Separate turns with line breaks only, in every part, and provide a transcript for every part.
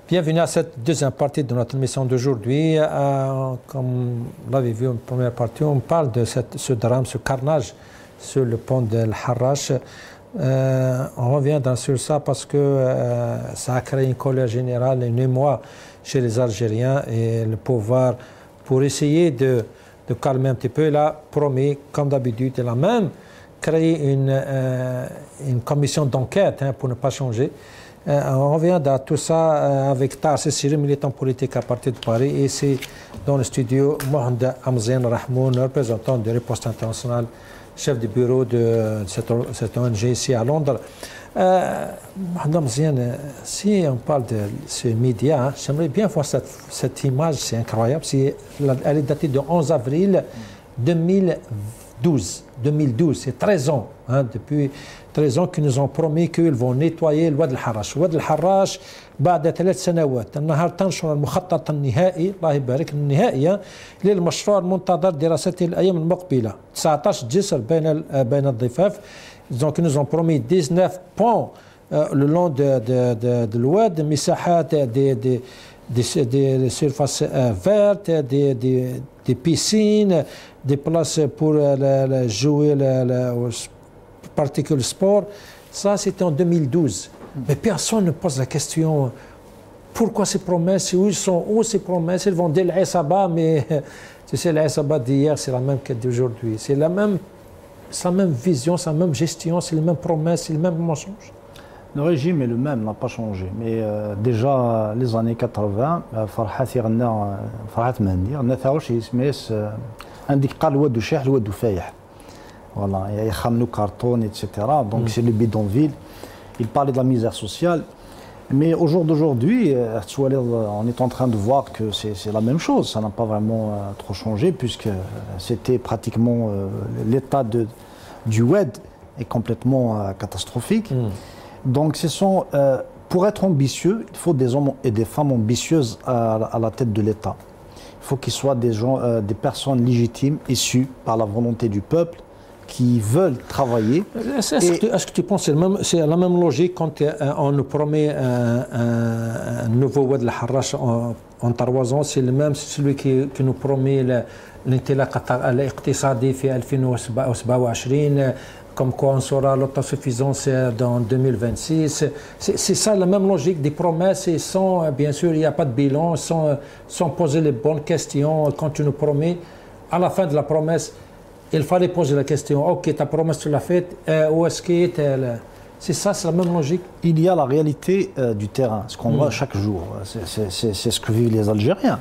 Bienvenue à cette deuxième partie de notre émission d'aujourd'hui. Comme vous l'avez vu en première partie, on parle de ce drame, ce carnage sur le pont de l'Harrach. On revient sur ça parce que ça a créé une colère générale, une émoi chez les Algériens et le pouvoir, pour essayer de calmer un petit peu, il a promis, comme d'habitude, il a même créé une commission d'enquête pour ne pas changer. On revient à tout ça avec Tarsis Siri, militant politique à partir de Paris, et c'est dans le studio Mohamed Amzian Rahmoun, représentant de Riposte Internationale, chef de bureau de cette ONG ici à Londres. Mohamed Amzian, si on parle de ce média, j'aimerais bien voir cette image, c'est incroyable. Elle est datée du 11 avril 2012. C'est 13 ans, depuis 13 ans qu'ils nous ont promis qu'ils vont nettoyer الواد الحراش. الواد الحراش بعد 3 سنوات النهار تنشر المخطط النهائي الله يبارك النهائية للمشروع المنتظر دراسته الأيام المقبلة 19 جسر بين الضفاف. Donc ils nous ont promis 19 ponts le long de l'oued, مساحات des surfaces vertes, des piscines, des places pour jouer aux particules sport. Ça, c'était en 2012. Mais personne ne pose la question pourquoi ces promesses, où ces promesses. Ils vont dire l'Aïsaba, mais tu sais, l'Aïsaba d'hier, c'est la même que d'aujourd'hui. C'est la même vision, c'est la même gestion, c'est les mêmes promesses, c'est les mêmes mensonges.
Le régime est le même, n'a pas changé. Mais déjà, les années 80, Farhat Mendy, on a fait عندك قال الواد وشاح الواد وفايح. Voilà, il y a يخمنوا carton, etc. Donc c'est le bidonville. Il parlait de la misère sociale. Mais au jour d'aujourd'hui, on est en train de voir que c'est la même chose. Ça n'a pas vraiment trop changé puisque c'était pratiquement l'état du WED est complètement catastrophique. Donc pour être ambitieux, il faut des hommes et des femmes ambitieuses à la tête de l'État. Il faut qu'ils soient des personnes légitimes, issues par la volonté du peuple, qui veulent travailler.
Est-ce que tu penses que c'est la même logique quand on nous promet un nouveau Oued al-Harrach en 3 ans, c'est le même, celui qui nous promet l'intilaq al-iqtisadi fi 2027, comme quoi on sera l'autosuffisance dans 2026. C'est ça la même logique des promesses, et sans, bien sûr, il n'y a pas de bilan, sans poser les bonnes questions. Quand tu nous promets, à la fin de la promesse, il fallait poser la question, ok, ta promesse tu l'as faite, où est-ce qu'elle est? C'est ça, c'est la même logique.
Il y a la réalité du terrain, ce qu'on voit chaque jour. C'est ce que vivent les Algériens.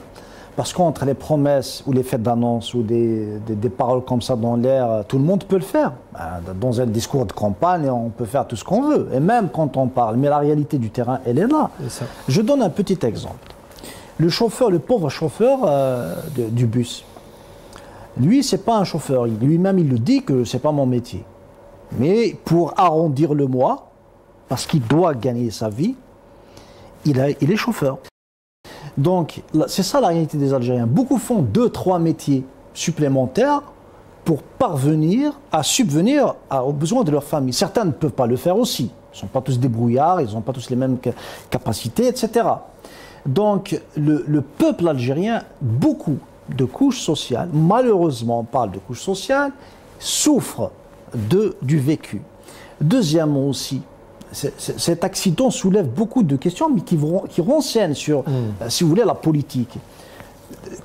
Parce qu'entre les promesses ou les fêtes d'annonce ou des paroles comme ça dans l'air, tout le monde peut le faire. Dans un discours de campagne, on peut faire tout ce qu'on veut. Et même quand on parle. Mais la réalité du terrain, elle est là. Je donne un petit exemple. Le chauffeur, le pauvre chauffeur du bus, lui, c'est pas un chauffeur. Lui-même, il le dit que c'est pas mon métier. Mais pour arrondir le mois, parce qu'il doit gagner sa vie, il est chauffeur. Donc, c'est ça la réalité des Algériens. Beaucoup font 2-3 métiers supplémentaires pour parvenir à subvenir aux besoins de leur famille. Certains ne peuvent pas le faire aussi. Ils ne sont pas tous débrouillards, ils n'ont pas tous les mêmes capacités, etc. Donc, le peuple algérien, beaucoup de couches sociales, malheureusement on parle de couches sociales, souffrent du vécu. Deuxièmement aussi, cet accident soulève beaucoup de questions, mais qui renseignent sur, si vous voulez, la politique.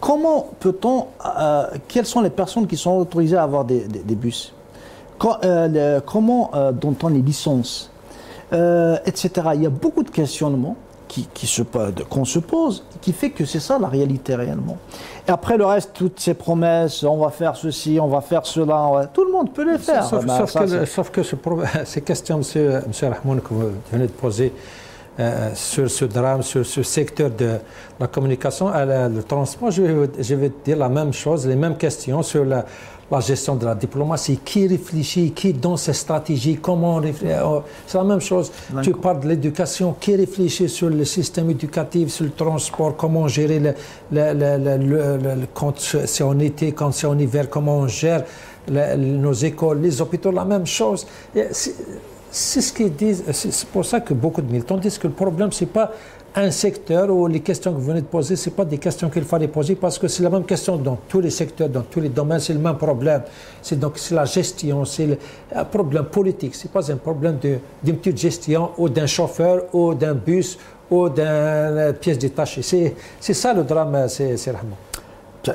Comment peut-on, quelles sont les personnes qui sont autorisées à avoir des bus? Comment donne-t-on les licences, etc. Il y a beaucoup de questionnements qu'on se pose, qui fait que c'est ça la réalité réellement. Et après le reste, toutes ces promesses, on va faire ceci, on va faire cela, tout le monde peut les faire.
Sauf que ces questions, M. Rahmoun, que vous venez de poser sur ce drame, sur ce secteur de la communication, le transport, je vais dire la même chose, les mêmes questions sur la gestion de la diplomatie. Qui réfléchit, qui donne ses stratégies, comment on réfléchit. C'est la même chose. Tu parles de l'éducation, qui réfléchit sur le système éducatif, sur le transport, comment gérer quand c'est en été, quand c'est en hiver, comment on gère nos écoles, les hôpitaux, la même chose. C'est ce qu'ils disent. C'est pour ça que beaucoup de militants disent que le problème, c'est pas un secteur où les questions que vous venez de poser, ce pas des questions qu'il fallait poser parce que c'est la même question dans tous les secteurs, dans tous les domaines, c'est le même problème. C'est la gestion, c'est un problème politique, ce n'est pas un problème d'une petite gestion ou d'un chauffeur ou d'un bus ou d'une pièce détachée. C'est ça le drame, c'est Rahman.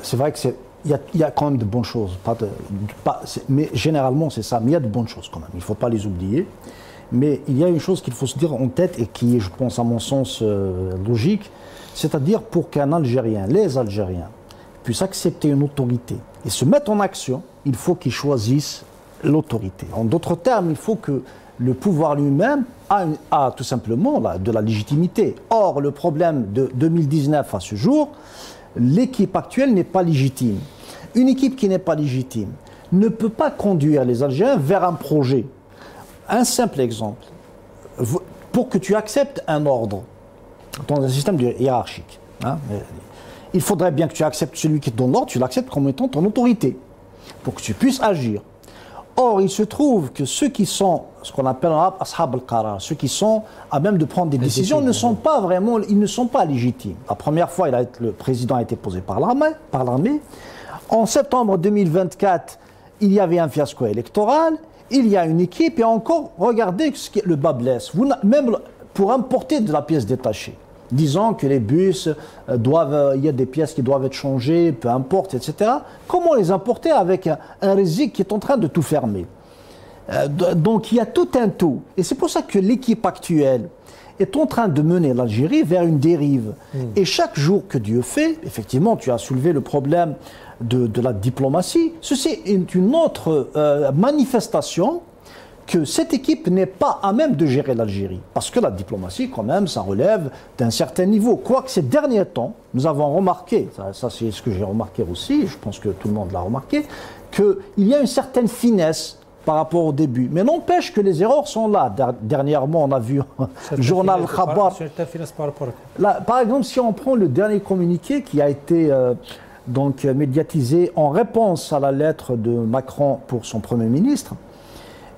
C'est vrai qu'il y a quand même de bonnes choses, mais généralement c'est ça, mais il y a de bonnes choses quand même, il ne faut pas les oublier. Mais il y a une chose qu'il faut se dire en tête et qui est, je pense, à mon sens, logique, c'est-à-dire pour qu'un Algérien, les Algériens, puissent accepter une autorité et se mettre en action, il faut qu'ils choisissent l'autorité. En d'autres termes, il faut que le pouvoir lui-même a tout simplement de la légitimité. Or, le problème de 2019 à ce jour, l'équipe actuelle n'est pas légitime. Une équipe qui n'est pas légitime ne peut pas conduire les Algériens vers un projet. Un simple exemple, pour que tu acceptes un ordre dans un système hiérarchique, hein, il faudrait bien que tu acceptes celui qui te donne l'ordre, tu l'acceptes comme étant ton autorité, pour que tu puisses agir. Or, il se trouve que ceux qui sont, ce qu'on appelle en arabe, ashab al-qarar, ceux qui sont à même de prendre des décisions, ne sont pas vraiment, ils ne sont pas légitimes. La première fois, le président a été posé par l'armée. En septembre 2024, il y avait un fiasco électoral. Il y a une équipe et encore, regardez le bas blesse. Même pour importer de la pièce détachée, disant que les bus il y a des pièces qui doivent être changées, peu importe, etc. Comment les importer avec un résique qui est en train de tout fermer? Donc il y a tout un tout. Et c'est pour ça que l'équipe actuelle est en train de mener l'Algérie vers une dérive. Et chaque jour que Dieu fait, effectivement, tu as soulevé le problème de la diplomatie, ceci est une autre manifestation que cette équipe n'est pas à même de gérer l'Algérie. Parce que la diplomatie, quand même, ça relève d'un certain niveau. Quoique ces derniers temps, nous avons remarqué, ça c'est ce que j'ai remarqué aussi, je pense que tout le monde l'a remarqué, qu'il y a une certaine finesse par rapport au début. Mais n'empêche que les erreurs sont là. Dernièrement, on a vu le journal Khabar. Par exemple, si on prend le dernier communiqué qui a été médiatisé en réponse à la lettre de Macron pour son Premier ministre,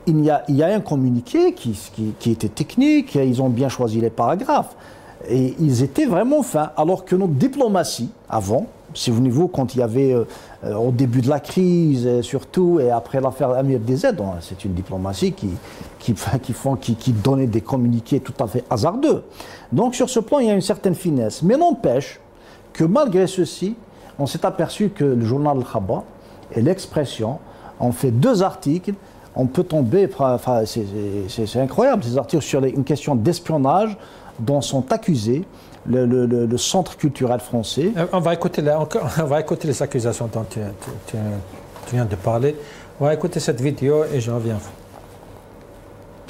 il y a un communiqué qui était technique, ils ont bien choisi les paragraphes, et ils étaient vraiment fins, alors que notre diplomatie, avant, souvenez-vous, quand il y avait, au début de la crise, et surtout, et après l'affaire Amir DZ, c'est une diplomatie qui donnait des communiqués tout à fait hasardeux. Donc sur ce plan, il y a une certaine finesse. Mais n'empêche que malgré ceci, on s'est aperçu que le journal Al-Khabar et l'Expression ont fait 2 articles. On peut tomber, c'est incroyable, ces articles sur une question d'espionnage dont sont accusés le centre culturel français.
On va écouter les accusations dont tu viens de parler. On va écouter cette vidéo et je reviens.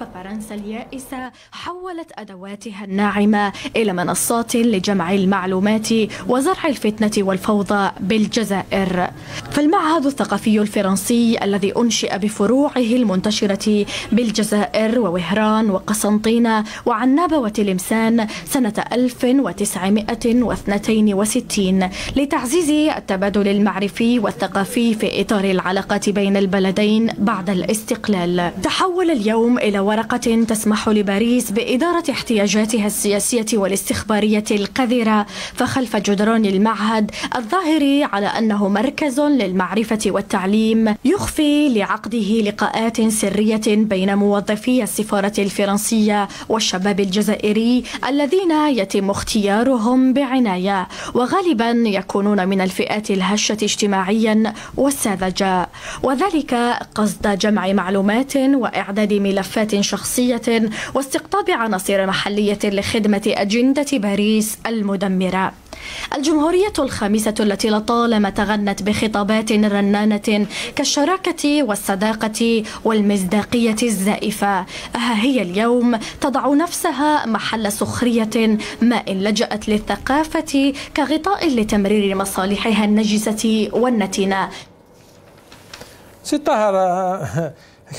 ففرنسا اليائسة حولت أدواتها الناعمة إلى منصات لجمع المعلومات وزرع الفتنة والفوضى بالجزائر. فالمعهد الثقافي الفرنسي الذي أنشئ بفروعه المنتشرة بالجزائر ووهران وقسنطينة وعنابة وتلمسان سنة 1962 لتعزيز التبادل المعرفي والثقافي في إطار العلاقات بين البلدين بعد الاستقلال، تحول اليوم إلى ورقة تسمح لباريس بإدارة احتياجاتها السياسية والاستخبارية القذرة، فخلف جدران المعهد الظاهر على أنه مركز للمعرفة والتعليم يخفي لعقده لقاءات سرية بين موظفي السفارة الفرنسية والشباب الجزائري الذين يتم اختيارهم بعناية وغالبا يكونون من الفئات الهشة اجتماعيا والساذجة، وذلك قصد جمع معلومات وإعداد ملفات شخصية واستقطاب عناصر محلية لخدمة أجندة باريس المدمرة. الجمهورية الخامسة التي لطالما تغنت بخطابات رنانة كالشراكة والصداقة والمصداقية الزائفة، ها هي اليوم تضع نفسها محل سخرية ما إن لجأت للثقافة كغطاء لتمرير مصالحها النجسة والنتنة.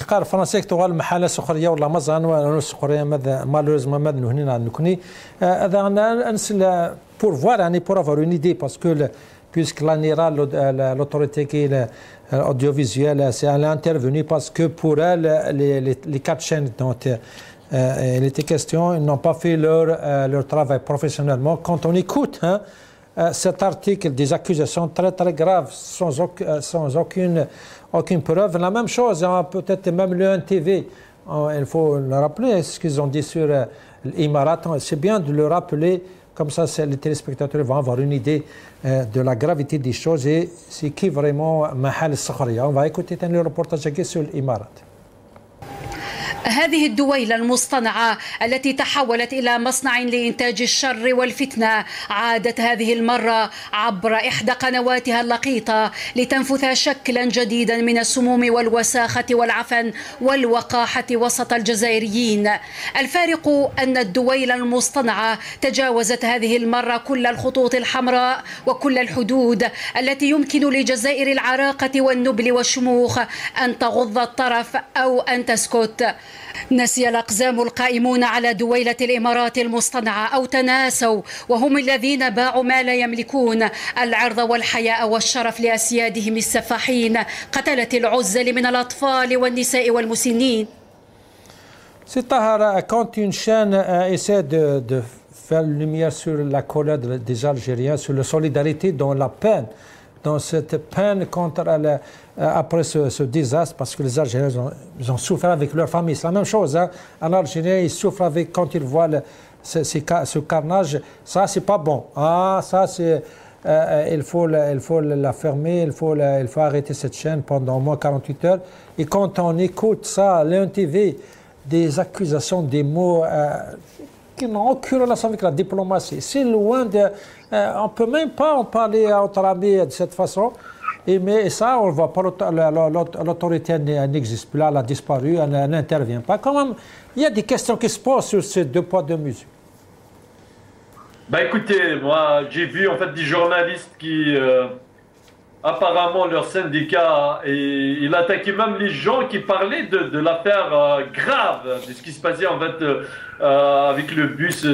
قال فرنسا تغال محل سخريه ولا مزان ولا سخريه malheureusement maintenant هنا نكوني هذا أنسل pour voir pour avoir une idée parce que puisque l'ANIRA l'autorité qui est audiovisuelle c'est elle est intervenue parce que pour elle les 4 chaînes dont Il était question, ils n'ont pas fait leur travail professionnellement. Quand on écoute cet article des accusations très très graves, sans aucune preuve, la même chose, peut-être même le NTV, il faut le rappeler, ce qu'ils ont dit sur l'Émirat, c'est bien de le rappeler, comme ça les téléspectateurs vont avoir une idée de la gravité des choses et c'est qui vraiment Mahal Sakhria. On va écouter un reportage sur l'Émirat.
هذه الدويلة المصطنعة التي تحولت إلى مصنع لإنتاج الشر والفتنة عادت هذه المرة عبر إحدى قنواتها اللقيطة لتنفث شكلا جديدا من السموم والوساخة والعفن والوقاحة وسط الجزائريين. الفارق أن الدويلة المصطنعة تجاوزت هذه المرة كل الخطوط الحمراء وكل الحدود التي يمكن لجزائر العراقة والنبل والشموخ أن تغض الطرف أو أن تسكت. نسي الأقزام القائمون على دويلة الإمارات المصطنعة أو تناسوا وهم الذين باعوا ما لا يملكون العرض والحياء والشرف لأسيادهم السفاحين قتلة العزل من الأطفال والنساء والمسنين.
C'est Tahar, quand une chaîne essaie de faire lumière sur la colère des Algériens, sur la solidarité dans la peine, dans cette peine après ce désastre, parce que les Algériens ils ont souffert avec leur famille. C'est la même chose. En Algérie, ils souffrent quand ils voient ce carnage. Ça, c'est pas bon. Ça, c'est... il faut la fermer, il faut arrêter cette chaîne pendant au moins 48 heures. Et quand on écoute ça, l'NTV, des accusations, des mots qui n'ont aucune relation avec la diplomatie. C'est loin de... on ne peut même pas en parler entre amis de cette façon. Mais ça, on ne voit pas, l'autorité n'existe plus, là, elle a disparu, elle n'intervient pas. Quand même, il y a des questions qui se posent sur ces deux poids, deux mesures.
Bah écoutez, moi j'ai vu en fait des journalistes qui, apparemment leur syndicat, et il attaquait même les gens qui parlaient de l'affaire grave, de ce qui se passait en fait avec le bus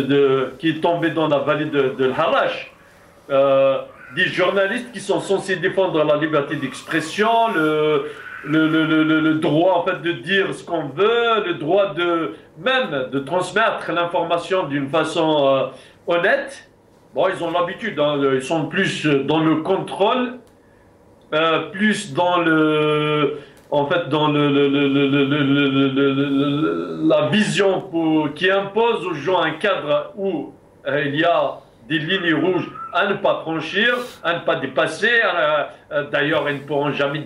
qui est tombé dans la vallée de l'Harash. Des journalistes qui sont censés défendre la liberté d'expression, le droit en fait de dire ce qu'on veut, le droit même de transmettre l'information d'une façon honnête. Bon, ils ont l'habitude, ils sont plus dans le contrôle, plus dans la vision qui impose aux gens un cadre où il y a des lignes rouges à ne pas franchir, à ne pas dépasser. D'ailleurs, ils ne pourront jamais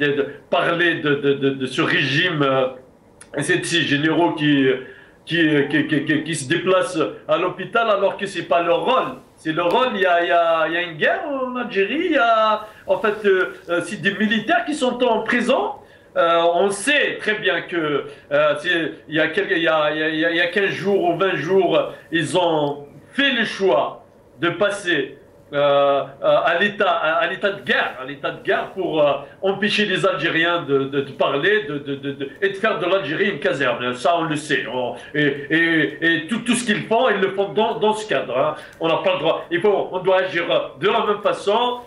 parler de ce régime et ces généraux qui se déplacent à l'hôpital alors que ce n'est pas leur rôle. C'est leur rôle. Il y a une guerre en Algérie. En fait, c'est des militaires qui sont en prison. On sait très bien que il y a 15 jours ou 20 jours, ils ont fait le choix de passer à l'état de guerre pour empêcher les Algériens de parler et de faire de l'Algérie une caserne. Ça, on le sait. Et tout ce qu'ils font, ils le font dans ce cadre. Hein. On n'a pas le droit. On doit agir de la même façon,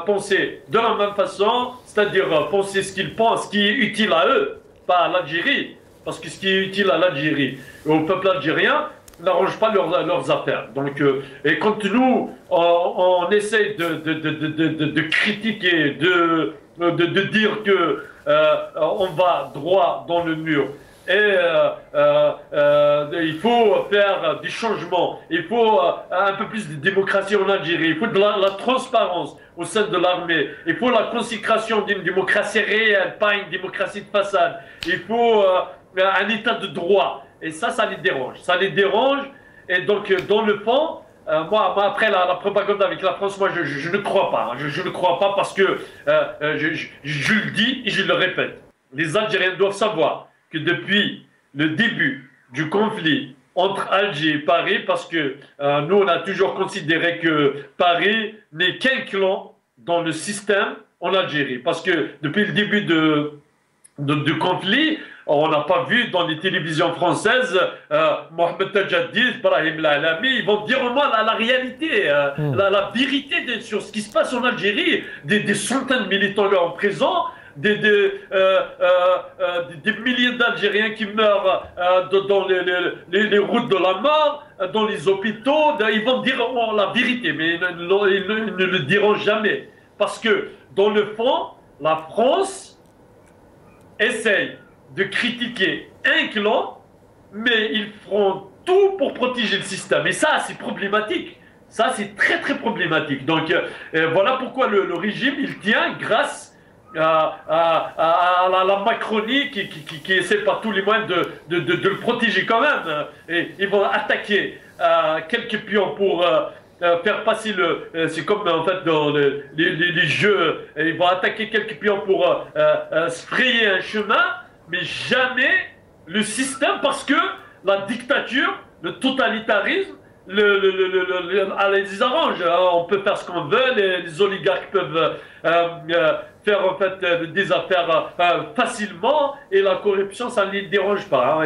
penser de la même façon, c'est-à-dire penser ce qu'ils pensent, ce qui est utile à eux, pas à l'Algérie. Parce que ce qui est utile à l'Algérie et au peuple algérien n'arrange pas leurs affaires. Donc, et quand nous, on essaie de critiquer, de dire que on va droit dans le mur, et il faut faire des changements, il faut un peu plus de démocratie en Algérie, il faut de la transparence au sein de l'armée, il faut la consécration d'une démocratie réelle, pas une démocratie de façade, il faut un état de droit. Et ça les dérange. Ça les dérange. Et donc, dans le fond, moi, après la propagande avec la France, moi, je ne crois pas. Hein. Je ne crois pas parce que je le dis et je le répète. Les Algériens doivent savoir que depuis le début du conflit entre Alger et Paris, parce que nous, on a toujours considéré que Paris n'est qu'un clan dans le système en Algérie. Parce que depuis le début du conflit, on n'a pas vu dans les télévisions françaises Mohamed Tajadid, Brahim Lalami, ils vont dire au moins la réalité, la vérité sur ce qui se passe en Algérie, des centaines de militants en prison, milliers d'Algériens qui meurent dans les routes de la mort, dans les hôpitaux. Ils vont dire la vérité, mais ils ne le diront jamais. Parce que, dans le fond, la France essaye de critiquer un clan, mais ils feront tout pour protéger le système. Et ça, c'est problématique. Ça, c'est très, très problématique. Donc, voilà pourquoi le régime, il tient grâce à la Macronie qui essaie par tous les moyens de le protéger quand même. Et ils vont attaquer quelques pions pour faire passer c'est comme en fait dans les jeux, ils vont attaquer quelques pions pour se frayer un chemin, mais jamais le système, parce que la dictature, le totalitarisme, les arrange. On peut faire ce qu'on veut, les oligarques peuvent faire en fait des affaires facilement, et la corruption, ça ne les dérange pas.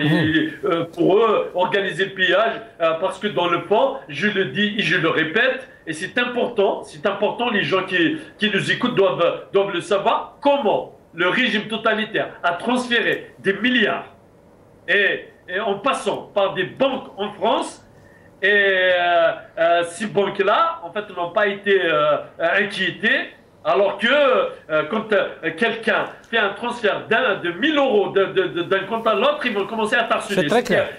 Pour eux, organiser le pillage, parce que dans le fond, je le dis et je le répète, et c'est important, les gens qui nous écoutent doivent le savoir, comment le régime totalitaire a transféré des milliards, et en passant par des banques en France. Et ces banques-là, en fait, n'ont pas été inquiétées, alors que quand quelqu'un fait un transfert de 1000 € d'un compte à l'autre, ils vont commencer à t'harceler.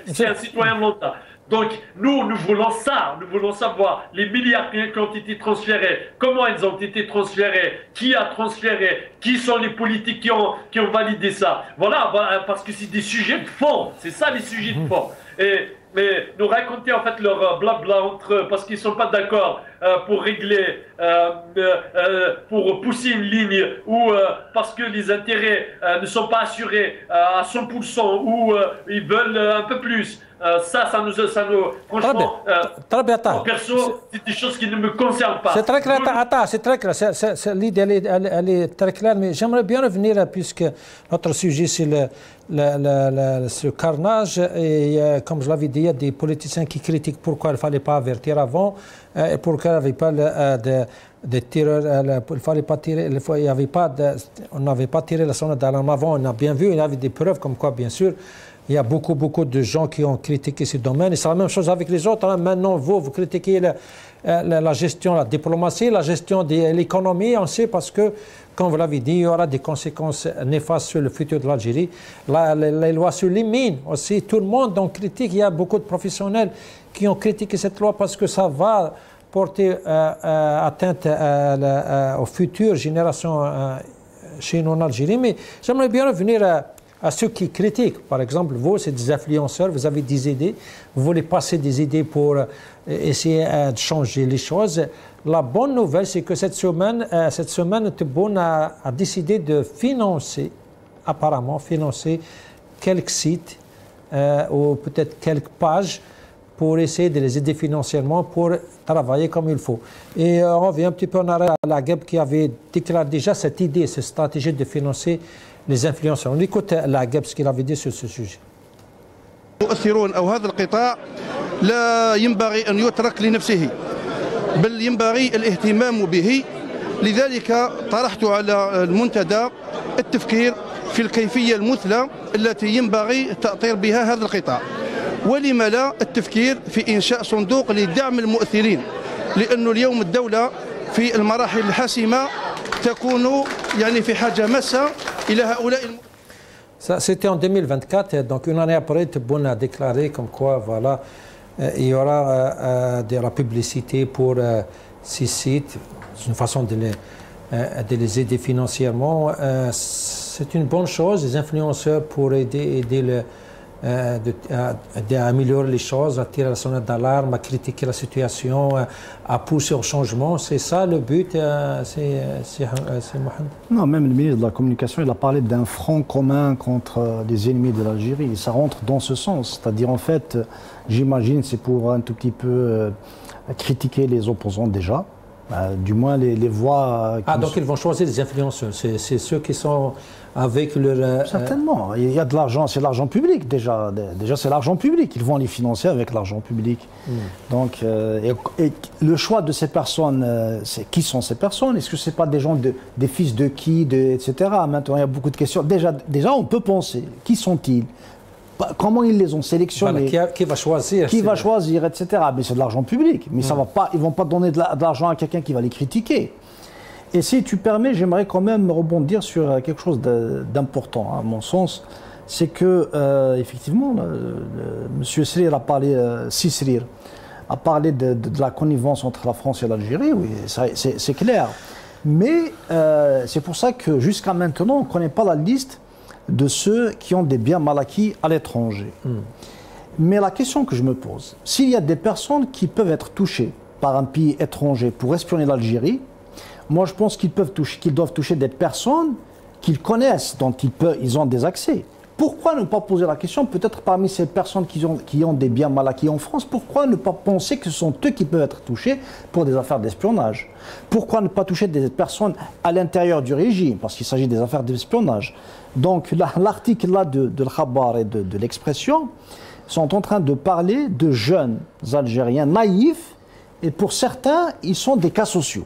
C'est un citoyen lambda. Donc, nous voulons ça. Nous voulons savoir les milliards qui ont été transférés, comment ils ont été transférés, qui a transféré, qui sont les politiques qui ont validé ça. Voilà, parce que c'est des sujets de fond. C'est ça, les sujets de fond. Mais nous raconter en fait leur blabla entre eux parce qu'ils ne sont pas d'accord pour régler, pour pousser une ligne, ou parce que les intérêts ne sont pas assurés à 100%, ou ils veulent un peu plus. Ça nous franchement, perso, c'est des choses qui ne me concernent pas.
C'est très clair, c'est très clair. L'idée, elle est très claire, mais j'aimerais bien revenir, puisque notre sujet, c'est ce carnage, et comme je l'avais dit, il y a des politiciens qui critiquent pourquoi il ne fallait pas avertir avant, et pourquoi il n'y avait pas de tireurs, il fallait pas tirer, on n'avait pas tiré la sonnette d'alarme avant. On a bien vu, il y avait des preuves comme quoi, bien sûr, il y a beaucoup de gens qui ont critiqué ce domaine, et c'est la même chose avec les autres. Maintenant, vous critiquez la gestion, la diplomatie, la gestion de l'économie. On sait, parce que, comme vous l'avez dit, il y aura des conséquences néfastes sur le futur de l'Algérie. Les lois sur les mines aussi, tout le monde en critique. Il y a beaucoup de professionnels qui ont critiqué cette loi parce que ça va porter atteinte aux futures générations chez nous en Algérie. Mais j'aimerais bien revenir à ceux qui critiquent. Par exemple, vous, c'est des influenceurs, vous avez des idées, vous voulez passer des idées pour essayer de changer les choses. La bonne nouvelle, c'est que cette semaine, Tebboune a décidé de financer, apparemment, quelques sites ou peut-être quelques pages pour essayer de les aider financièrement pour travailler comme il faut. Et on revient un petit peu en arrière à la GEB qui avait déclaré déjà cette idée, cette stratégie de financer les influenceurs. On écoute la GEB ce qu'il avait dit sur ce sujet.
المؤثرون أو هذا القطاع لا ينبغي أن يترك لنفسه، بل ينبغي الاهتمام به. لذلك طرحت على المنتدى التفكير في الكيفية المثلى التي ينبغي تأطير بها هذا القطاع، ولم لا التفكير في إنشاء صندوق لدعم المؤثرين، لأن اليوم الدولة في المراحل الحاسمة تكون يعني في حاجة ماسة إلى هؤلاء.
Ça, c'était en 2024, donc une année après, Tebboune a déclaré comme quoi, voilà, il y aura de la publicité pour ces sites. C'est une façon de les aider financièrement. C'est une bonne chose, les influenceurs pour aider à améliorer les choses, à tirer la sonnette d'alarme, à critiquer la situation, à pousser au changement. C'est ça le but, c'est Mohamed.
Non, même le ministre de la Communication, il a parlé d'un front commun contre les ennemis de l'Algérie. Ça rentre dans ce sens. C'est-à-dire, en fait, j'imagine, c'est pour un tout petit peu critiquer les opposants déjà. Du moins les voix...
donc ils vont choisir les influenceurs, c'est ceux qui sont avec leur...
Certainement, il y a de l'argent, c'est de l'argent public déjà. Déjà c'est l'argent public, ils vont les financer avec l'argent public. Donc, et le choix de ces personnes, qui sont ces personnes? Est-ce que ce n'est pas des gens, des fils de qui, etc. Maintenant il y a beaucoup de questions. Déjà on peut penser, qui sont-ils? Comment ils les ont sélectionnés?
Voilà, qui va choisir?
Qui va choisir, etc. Mais c'est de l'argent public. Mais ça va pas, ils ne vont pas donner de l'argent à quelqu'un qui va les critiquer. Et si tu permets, j'aimerais quand même rebondir sur quelque chose d'important, à mon sens. C'est que, effectivement, M. Srir a parlé, Srir a parlé de la connivence entre la France et l'Algérie. Oui, c'est clair. Mais c'est pour ça que jusqu'à maintenant, on ne connaît pas la liste de ceux qui ont des biens mal acquis à l'étranger. Mais la question que je me pose, s'il y a des personnes qui peuvent être touchées par un pays étranger pour espionner l'Algérie, moi je pense qu'ils doivent toucher des personnes qu'ils connaissent, dont ils ont des accès. Pourquoi ne pas poser la question, peut-être parmi ces personnes qui ont des biens mal acquis en France, pourquoi ne pas penser que ce sont eux qui peuvent être touchés pour des affaires d'espionnage? Pourquoi ne pas toucher des personnes à l'intérieur du régime, parce qu'il s'agit des affaires d'espionnage? Donc l'article là de l'Khabar et de l'Expression sont en train de parler de jeunes Algériens naïfs, et pour certains, ils sont des cas sociaux.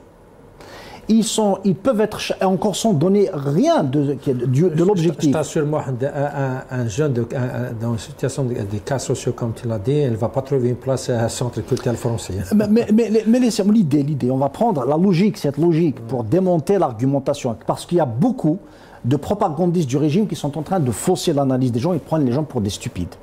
Ils peuvent être encore sans donner rien de l'objectif.
Je t'assure, moi, un jeune dans une situation de cas sociaux, comme tu l'as dit, il ne va pas trouver une place à un centre culturel français.
Mais laissez-moi l'idée, on va prendre la logique, cette logique, pour démonter l'argumentation. Parce qu'il y a beaucoup de propagandistes du régime qui sont en train de fausser l'analyse des gens et prendre les gens pour des stupides.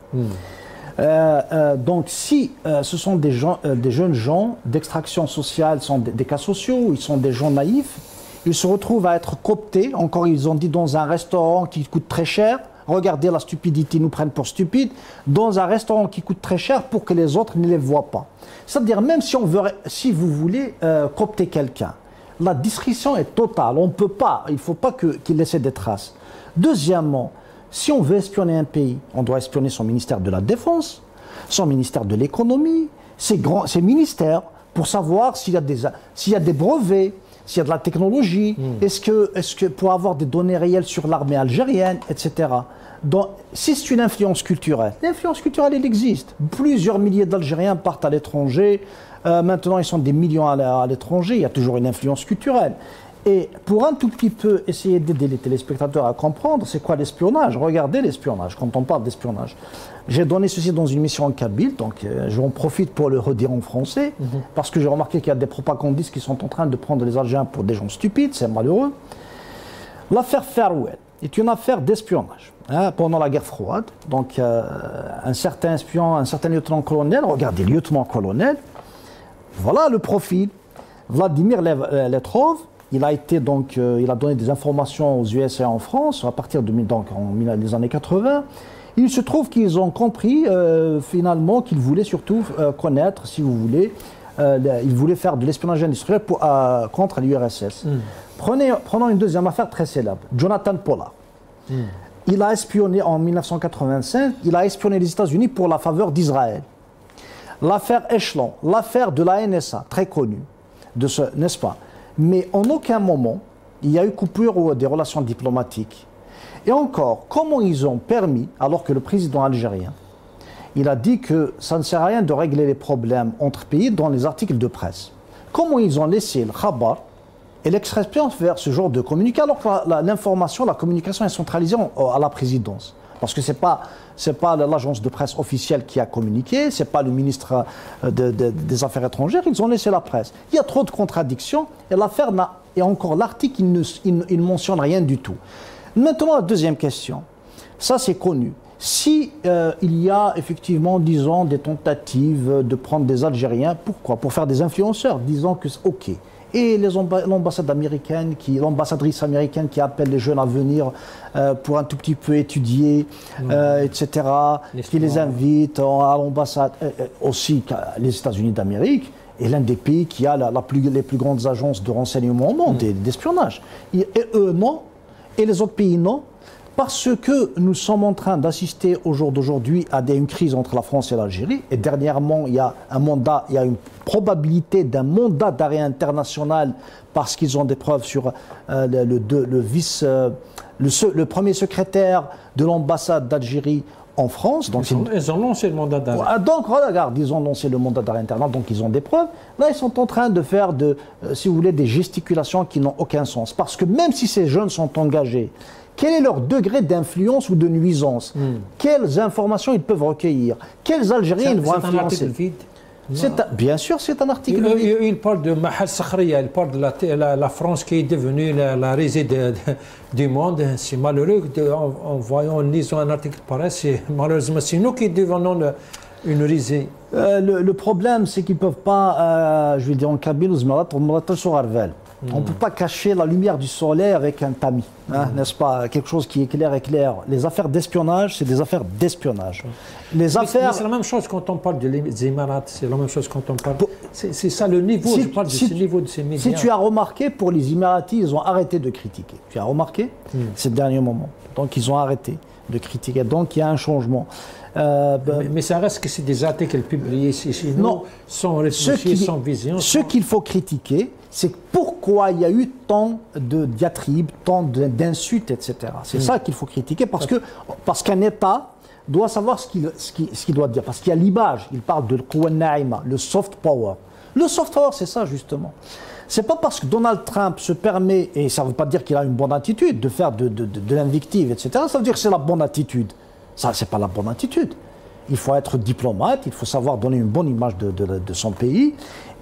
Donc si ce sont des jeunes gens d'extraction sociale, sont des cas sociaux, ils sont des gens naïfs, ils se retrouvent à être cooptés, encore ils ont dit dans un restaurant qui coûte très cher, regardez la stupidité, ils nous prennent pour stupides, dans un restaurant qui coûte très cher pour que les autres ne les voient pas. C'est-à-dire même si vous voulez coopter quelqu'un, la discrétion est totale, on ne peut pas, il ne faut pas qu'il laisse des traces. Deuxièmement, si on veut espionner un pays, on doit espionner son ministère de la Défense, son ministère de l'Économie, ses ministères, pour savoir s'il y a des brevets, s'il y a de la technologie, est-ce que pour avoir des données réelles sur l'armée algérienne, etc. Donc, si c'est une influence culturelle, l'influence culturelle, elle existe. Plusieurs milliers d'Algériens partent à l'étranger, maintenant ils sont des millions à l'étranger, il y a toujours une influence culturelle. Et pour un tout petit peu essayer d'aider les téléspectateurs à comprendre c'est quoi l'espionnage, regardez l'espionnage, quand on parle d'espionnage. J'ai donné ceci dans une émission en kabyle, donc j'en profite pour le redire en français, parce que j'ai remarqué qu'il y a des propagandistes qui sont en train de prendre les Algériens pour des gens stupides, c'est malheureux. L'affaire Farwell est une affaire d'espionnage. Pendant la guerre froide, donc un certain espion, un certain lieutenant-colonel, regardez, lieutenant-colonel, voilà le profil, Vladimir Letrov. Il a donné des informations aux USA en France à partir des années 80. Il se trouve qu'ils ont compris finalement qu'ils voulaient surtout connaître, si vous voulez, ils voulaient faire de l'espionnage industriel contre l'URSS. Prenons une deuxième affaire très célèbre, Jonathan Pollard. Il a espionné en 1985, il a espionné les États-Unis pour la faveur d'Israël. L'affaire Echelon, l'affaire de la NSA, très connue, n'est-ce pas? Mais en aucun moment, il y a eu coupure des relations diplomatiques. Et encore, comment ils ont permis, alors que le président algérien, il a dit que ça ne sert à rien de régler les problèmes entre pays dans les articles de presse. Comment ils ont laissé le Khabar et l'Expression faire ce genre de communiqué, alors que l'information, la communication est centralisée à la présidence? Parce que ce n'est pas l'agence de presse officielle qui a communiqué, ce n'est pas le ministre des Affaires étrangères, ils ont laissé la presse. Il y a trop de contradictions et l'affaire et encore l'article, il ne mentionne rien du tout. Maintenant, la deuxième question, ça c'est connu. Si il y a effectivement, disons, des tentatives de prendre des Algériens, pourquoi? Pour faire des influenceurs, disons que c'est OK. Et l'ambassadrice américaine qui appelle les jeunes à venir pour un tout petit peu étudier, etc., qui les invite à l'ambassade, aussi les États-Unis d'Amérique, est l'un des pays qui a les plus grandes agences de renseignement au monde, d'espionnage. Et eux, non, et les autres pays, non. Parce que nous sommes en train d'assister au jour d'aujourd'hui à une crise entre la France et l'Algérie. Et dernièrement, il y a une probabilité d'un mandat d'arrêt international parce qu'ils ont des preuves sur le premier secrétaire de l'ambassade d'Algérie en France. Donc
ils ont lancé le mandat d'arrêt.
Donc regarde, ils ont lancé le mandat d'arrêt international, donc ils ont des preuves. Là, ils sont en train de faire, si vous voulez, des gesticulations qui n'ont aucun sens. Parce que même si ces jeunes sont engagés, quel est leur degré d'influence ou de nuisance? Quelles informations ils peuvent recueillir? Quels Algériens ils vont influencer? Bien sûr, c'est un article vide.
Il parle de Mahal Sakhria, il parle de la France qui est devenue la risée du monde. C'est malheureux en lisant un article pareil. Malheureusement, c'est nous qui devenons une risée.
Le problème, c'est qu'ils ne peuvent pas, je vais dire en cabine, on ne peut pas cacher la lumière du soleil avec un tamis, n'est-ce pas? Quelque chose qui est clair et clair. Les affaires d'espionnage, c'est des affaires d'espionnage.
C'est la même chose quand on parle des Émirats, c'est la même chose quand on parle. C'est ça le niveau, je parle de ce niveau de ces médias.
Si tu as remarqué, pour les Émiratis, ils ont arrêté de critiquer. Tu as remarqué ces derniers moments. Donc ils ont arrêté de critiquer. Donc il y a un changement.
Mais ça reste que c'est des articles publiés chez nous, sans réfléchir, sans vision.
Ce qu'il faut critiquer, c'est pourquoi il y a eu tant de diatribes, tant d'insultes, etc. C'est ça qu'il faut critiquer, parce qu'un État doit savoir ce qu'il doit dire. Parce qu'il y a l'image, il parle de le soft power. Le soft power, c'est ça justement. C'est pas parce que Donald Trump se permet, et ça ne veut pas dire qu'il a une bonne attitude, de faire de l'invective, etc. Ça veut dire que c'est la bonne attitude. Ça, c'est pas la bonne attitude. Il faut être diplomate, il faut savoir donner une bonne image de son pays.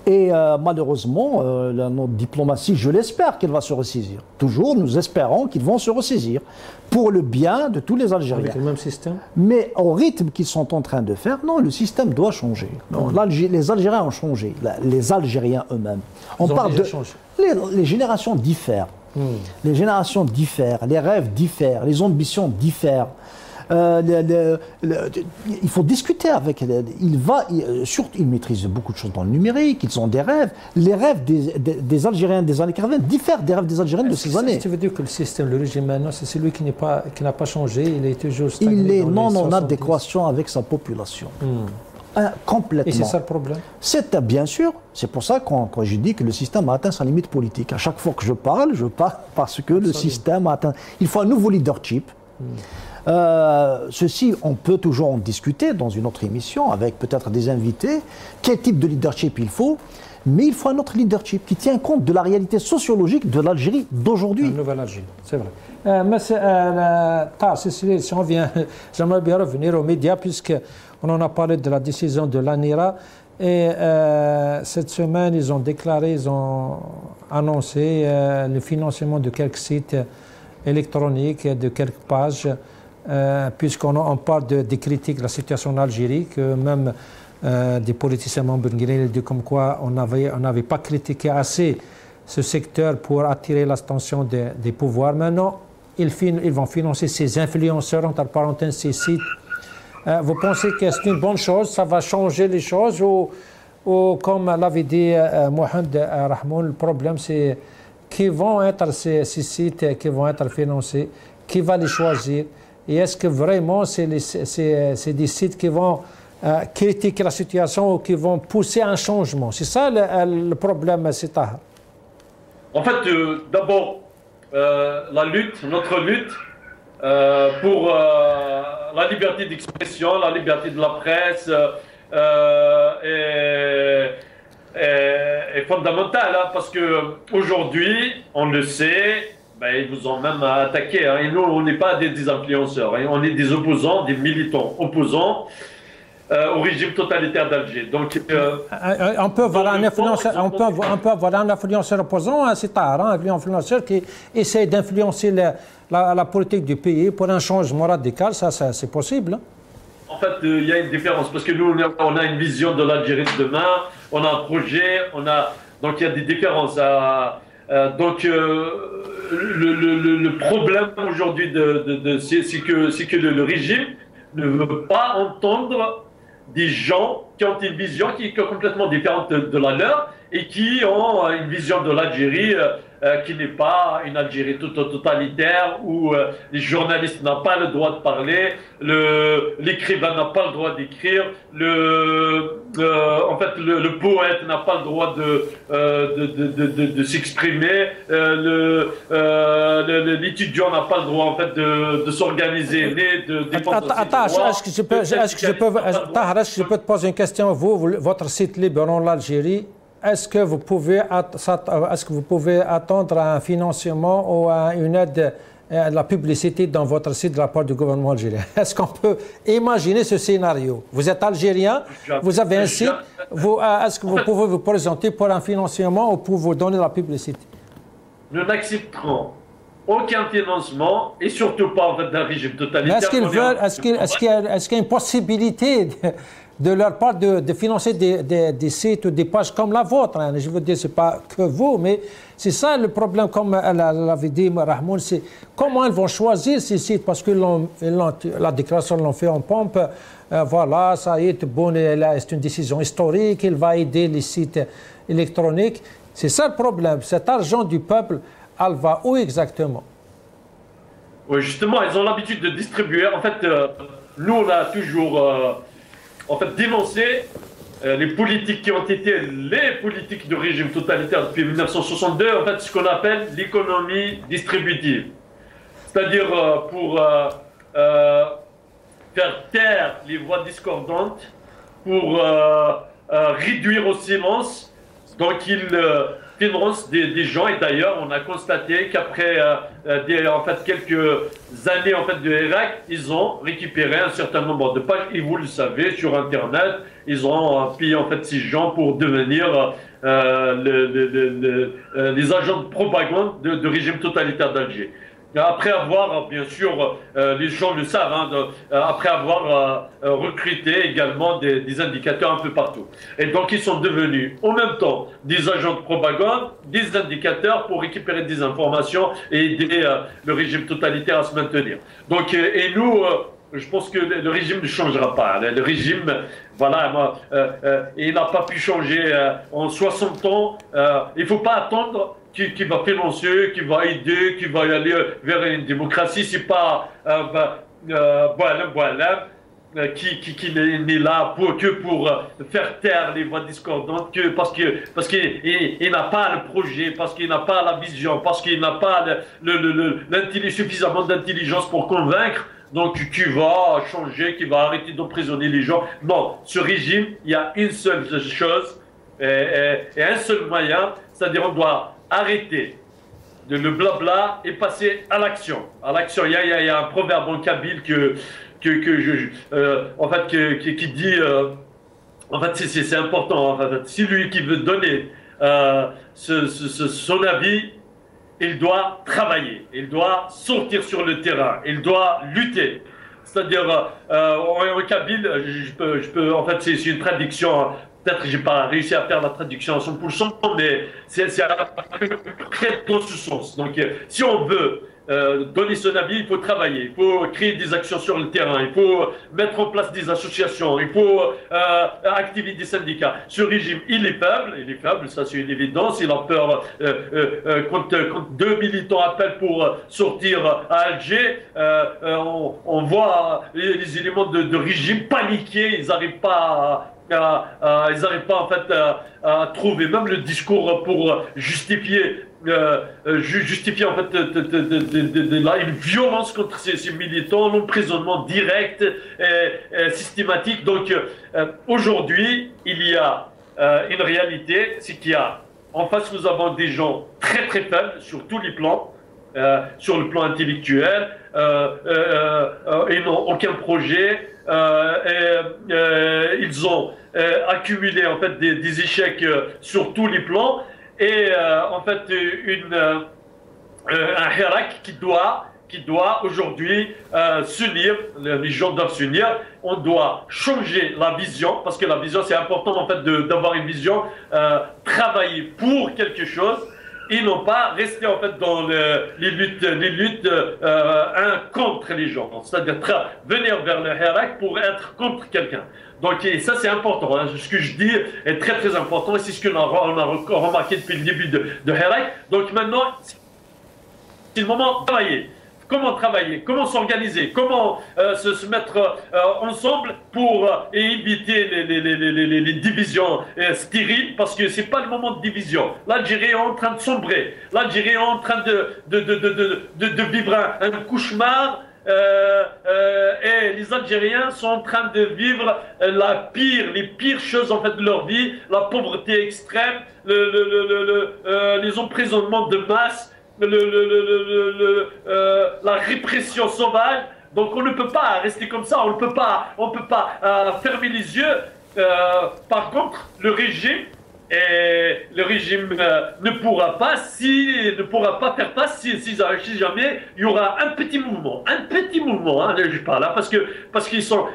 Et malheureusement, notre diplomatie, je l'espère qu'elle va se ressaisir. Toujours, nous espérons qu'ils vont se ressaisir pour le bien de tous les Algériens.
Avec le même système.
Mais au rythme qu'ils sont en train de faire, non, le système doit changer. Les Algériens ont changé, les Algériens eux-mêmes. On parle de les générations diffèrent. Les générations diffèrent, les rêves diffèrent, les ambitions diffèrent. Il faut discuter avec. Ils maîtrisent beaucoup de choses dans le numérique, ils ont des rêves. Les rêves des Algériens des années 80 diffèrent des rêves des Algériens de ces années.
Tu veux dire que le système, le régime maintenant, c'est celui qui n'a pas changé, il est toujours stagné.
Il est non en adéquation avec sa population. Complètement.
Et c'est ça le problème?
Bien sûr. C'est pour ça quand je dis que le système a atteint sa limite politique. À chaque fois que je parle parce que le système a atteint. Il faut un nouveau leadership. Ceci, on peut toujours en discuter dans une autre émission avec peut-être des invités. Quel type de leadership il faut? Mais il faut un autre leadership qui tient compte de la réalité sociologique de l'Algérie d'aujourd'hui.
Une nouvelle Algérie, c'est vrai. Mais si on vient, j'aimerais bien revenir aux médias puisqu'on en a parlé de la décision de l'ANIRA. Et cette semaine, ils ont annoncé le financement de quelques sites électroniques, de quelques pages, puisqu'on parle des critiques de la situation en Algérie, que même des politiciens membres disent comme quoi on n'avait pas critiqué assez ce secteur pour attirer l'attention des pouvoirs. Maintenant, ils vont financer ces influenceurs, entre parenthèses, ces sites. Vous pensez que c'est une bonne chose, ça va changer les choses, ou comme l'avait dit Mohamed Rahmoun, le problème c'est qui vont être ces sites qui vont être financés, qui va les choisir, et est-ce que vraiment c'est des sites qui vont critiquer la situation ou qui vont pousser un changement? C'est ça le problème, c'est ça.
En fait, d'abord, notre lutte pour la liberté d'expression, la liberté de la presse est fondamentale, parce qu'aujourd'hui, on le sait, ils vous ont même attaqué. Et nous, on n'est pas des influenceurs, on est des opposants, des militants opposants au régime totalitaire d'Alger. Donc,
on peut avoir un influenceur opposant, c'est tard, un influenceur qui essaie d'influencer la politique du pays pour un changement radical, ça c'est possible.
En fait, il y a une différence, parce que nous, on a une vision de l'Algérie de demain, on a un projet, donc il y a des différences. Donc, le problème aujourd'hui, c'est que le régime ne veut pas entendre des gens qui ont une vision qui est complètement différente de la leur et qui ont une vision de l'Algérie qui n'est pas une Algérie totalitaire où les journalistes n'ont pas le droit de parler, l'écrivain n'a pas le droit d'écrire, en fait le poète n'a pas le droit de s'exprimer, l'étudiant n'a pas le droit en fait de s'organiser, ni de dépendre.
Attends, est-ce que je peux te poser une question? Votre site Libérons l'Algérie, est-ce que vous pouvez attendre un financement ou une aide à la publicité dans votre site de la part du gouvernement algérien? Est-ce qu'on peut imaginer ce scénario? Vous êtes algérien, vous avez un site, est-ce que vous pouvez vous présenter pour un financement ou pour vous donner la publicité?
Nous n'accepterons aucun financement et surtout pas en fait d'un régime totalitaire.
Est-ce qu'il y a une possibilité de leur part de financer des sites ou des pages comme la vôtre? Hein? Je veux dire, ce n'est pas que vous, mais c'est ça le problème, comme l'avait dit Rahmoun, c'est comment ils vont choisir ces sites, parce que la déclaration l'ont fait en pompe, voilà, ça y est, c'est une décision historique, il va aider les sites électroniques. C'est ça le problème, cet argent du peuple, elle va où exactement?
Oui, justement, ils ont l'habitude de distribuer. En fait, nous, on a toujours dénoncé les politiques qui ont été les politiques de régime totalitaire depuis 1962, en fait, ce qu'on appelle l'économie distributive. C'est-à-dire pour faire taire les voix discordantes, pour réduire au silence. Donc, ils financent des gens. Et d'ailleurs, on a constaté qu'après quelques années de Irak, ils ont récupéré un certain nombre de pages. Et vous le savez, sur Internet, ils ont payé ces gens pour devenir les agents de propagande de régime totalitaire d'Alger. Après avoir, bien sûr, les gens le savent, après avoir recruté également des indicateurs un peu partout. Et donc, ils sont devenus en même temps des agents de propagande, des indicateurs pour récupérer des informations et aider le régime totalitaire à se maintenir. Donc, et nous, je pense que le régime ne changera pas. Le régime, voilà, il n'a pas pu changer en 60 ans. Il ne faut pas attendre qui va financer, qui va aider, qui va y aller vers une démocratie. C'est pas qui n'est là que pour faire taire les voix discordantes, parce qu'il n'a pas le projet, parce qu'il n'a pas la vision, parce qu'il n'a pas suffisamment d'intelligence pour convaincre. Donc qui va changer, qui va arrêter d'emprisonner les gens. Non, ce régime, il y a une seule chose et un seul moyen, c'est-à-dire on doit arrêter le blabla et passer à l'action. À l'action, il y a un proverbe en kabyle qui dit, c'est important. Si lui qui veut donner son avis, il doit travailler, il doit sortir sur le terrain, il doit lutter. C'est-à-dire, en kabyle, c'est une traduction. Peut-être que je n'ai pas réussi à faire la traduction à 100%, mais c'est très dans ce sens. Donc, si on veut donner son avis, il faut travailler, il faut créer des actions sur le terrain, il faut mettre en place des associations, il faut activer des syndicats. Ce régime, il est faible, ça c'est une évidence. Il a peur quand deux militants appellent pour sortir à Alger, on voit les éléments de régime paniqués, ils n'arrivent pas à trouver même le discours pour justifier une violence contre ces militants, l'emprisonnement direct et systématique. Donc aujourd'hui, il y a une réalité, c'est qu'il y a en face, nous avons des gens très très faibles sur tous les plans. Sur le plan intellectuel, ils n'ont aucun projet, ils ont accumulé des échecs sur tous les plans, et un Hirak qui doit aujourd'hui s'unir, les gens doivent s'unir. On doit changer la vision, parce que la vision c'est important d'avoir une vision, travailler pour quelque chose. et non pas rester en fait dans les luttes un contre les gens, c'est-à-dire venir vers le Hirak pour être contre quelqu'un. Donc et ça c'est important, hein. Ce que je dis est très très important et c'est ce qu'on a remarqué depuis le début de Hirak. Donc maintenant c'est le moment de travailler. Comment travailler, comment s'organiser, comment se mettre ensemble pour éviter les divisions stériles, parce que ce n'est pas le moment de division. L'Algérie est en train de sombrer, l'Algérie est en train de vivre un cauchemar, et les Algériens sont en train de vivre les pires choses en fait de leur vie, la pauvreté extrême, les emprisonnements de masse, la répression sauvage. Donc on ne peut pas rester comme ça, on ne peut pas fermer les yeux. Par contre, le régime ne pourra pas faire face si jamais il y aura un petit mouvement, hein, je parle là, parce qu'ils sont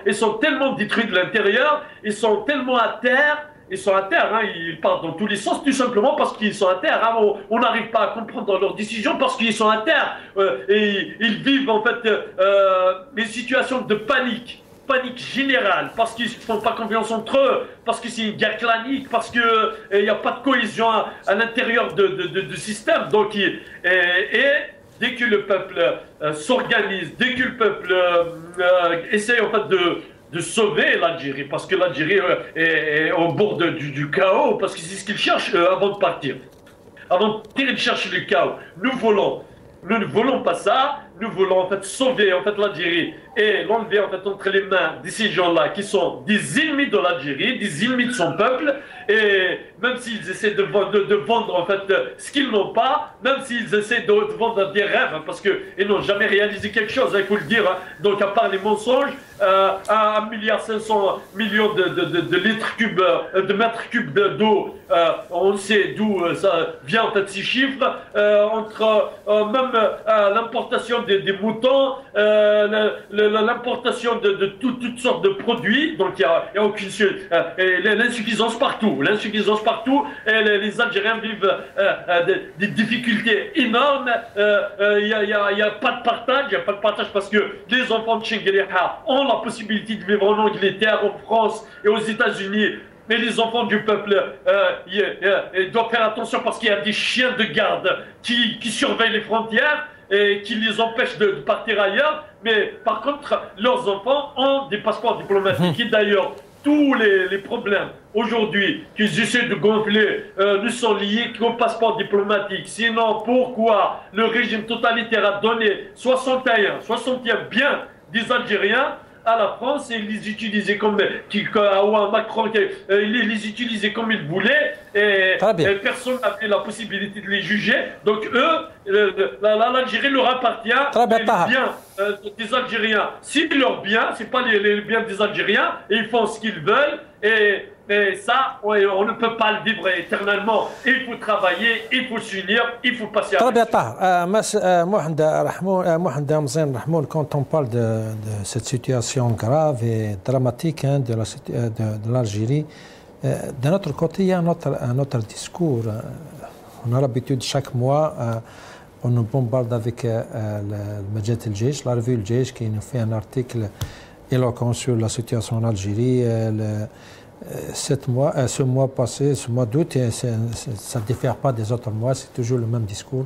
tellement détruits de l'intérieur, ils sont tellement à terre. Ils sont à terre, hein, ils partent dans tous les sens, tout simplement parce qu'ils sont à terre. Hein, on n'arrive pas à comprendre leurs décisions parce qu'ils sont à terre. Et ils vivent en fait des situations de panique générale, parce qu'ils ne font pas confiance entre eux, parce que c'est une guerre clanique, parce qu'il n'y a pas de cohésion à l'intérieur du système. Donc, dès que le peuple s'organise, dès que le peuple essaie en fait de sauver l'Algérie, parce que l'Algérie est au bord du chaos, parce que c'est ce qu'ils cherchent avant de partir. Avant de partir, ils cherchent le chaos. Nous ne voulons pas ça. Nous voulons en fait sauver en fait l'Algérie et l'enlever en fait entre les mains de ces gens-là qui sont des ennemis de l'Algérie, des ennemis de son peuple. Et même s'ils essaient de vendre en fait ce qu'ils n'ont pas, même s'ils essaient de vendre des rêves, hein, parce qu'ils n'ont jamais réalisé quelque chose, il faut le dire. Hein. Donc à part les mensonges, 1,5 milliard de litres cubes, de mètres cubes d'eau, on sait d'où ça vient en fait ces chiffres, entre même l'importation des moutons, l'importation de toutes sortes de produits, donc il y a aucune l'insuffisance partout, et les Algériens vivent des difficultés énormes. Il y a pas de partage, parce que les enfants de Chengueleha ont la possibilité de vivre en Angleterre, en France et aux États-Unis. Mais les enfants du peuple doivent faire attention parce qu'il y a des chiens de garde qui surveillent les frontières et qui les empêchent de partir ailleurs. Mais par contre, leurs enfants ont des passeports diplomatiques. Et d'ailleurs, tous les problèmes aujourd'hui qu'ils essaient de gonfler ne sont liés qu'au passeport diplomatique. Sinon, pourquoi le régime totalitaire a donné 61 biens des Algériens à la France et les utiliser comme Macron les utilisait comme il voulait et personne n'avait la possibilité de les juger. Donc eux, l'Algérie leur appartient. Les biens des Algériens, c'est leurs biens, c'est pas les biens des Algériens, et ils font ce qu'ils veulent. Et ça, on ne peut pas le vivre éternellement. Il faut travailler, il faut s'unir, il faut passer à l'action.
Quand on parle de cette situation grave et dramatique hein, de l'Algérie, d'un autre côté, il y a un autre discours. On a l'habitude, chaque mois, on nous bombarde avec le Majed El Jeish, la revue El Jeish, qui nous fait un article éloquent sur la situation en Algérie. Ce mois passé, ce mois d'août, ça ne diffère pas des autres mois, c'est toujours le même discours.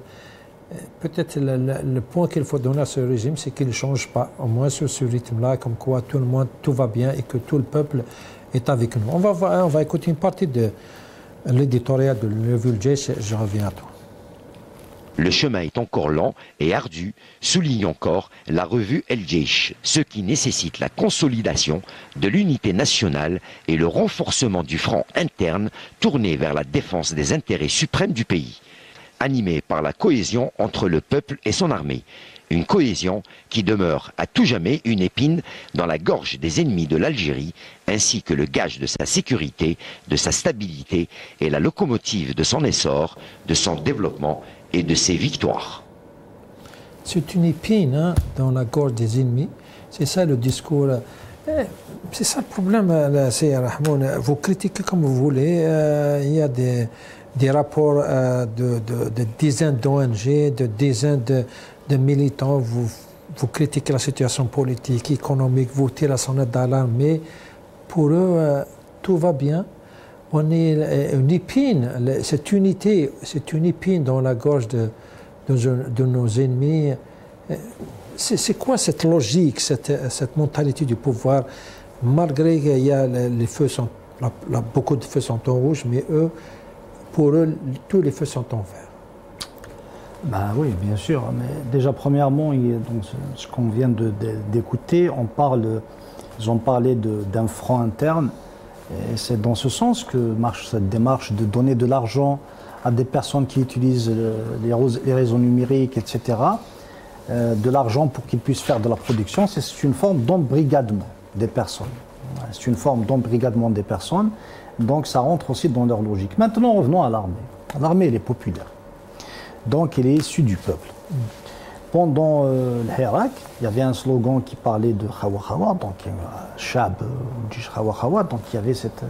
Peut-être le point qu'il faut donner à ce régime, c'est qu'il ne change pas, au moins sur ce rythme-là, comme quoi tout le monde, tout va bien et que tout le peuple est avec nous. On va écouter une partie de l'éditorial de la revue El Jeish, je reviens à toi.
Le chemin est encore lent et ardu, souligne encore la revue El Jeish, ce qui nécessite la consolidation de l'unité nationale et le renforcement du front interne tourné vers la défense des intérêts suprêmes du pays, animé par la cohésion entre le peuple et son armée. Une cohésion qui demeure à tout jamais une épine dans la gorge des ennemis de l'Algérie, ainsi que le gage de sa sécurité, de sa stabilité et la locomotive de son essor, de son développement et de ses victoires.
C'est une épine hein, dans la gorge des ennemis. C'est ça le discours. C'est ça le problème, c'est Rahmoun. Vous critiquez comme vous voulez. Il y a des des rapports de dizaines d'ONG, de dizaines de militants. Vous critiquez la situation politique, économique, vous tirez la sonnette d'alarme, mais pour eux, tout va bien. On est une épine, cette unité, c'est une épine dans la gorge de nos ennemis. C'est quoi cette logique, cette mentalité du pouvoir, malgré qu'il y a les feux beaucoup de feux sont en rouge, mais eux, pour eux, tous les feux sont en vert.
Ben oui, bien sûr. Mais déjà, premièrement, donc, ce qu'on vient d'écouter, ils ont parlé d'un front interne. Et c'est dans ce sens que marche cette démarche de donner de l'argent à des personnes qui utilisent les réseaux numériques, etc. De l'argent pour qu'ils puissent faire de la production. C'est une forme d'embrigadement des personnes. C'est une forme d'embrigadement des personnes. Donc ça rentre aussi dans leur logique. Maintenant, revenons à l'armée. L'armée, elle est populaire. Donc elle est issue du peuple. Pendant le Hirak, il y avait un slogan qui parlait de Khawa Khawa, donc Shab, Khawa Khawa, donc il y avait cette...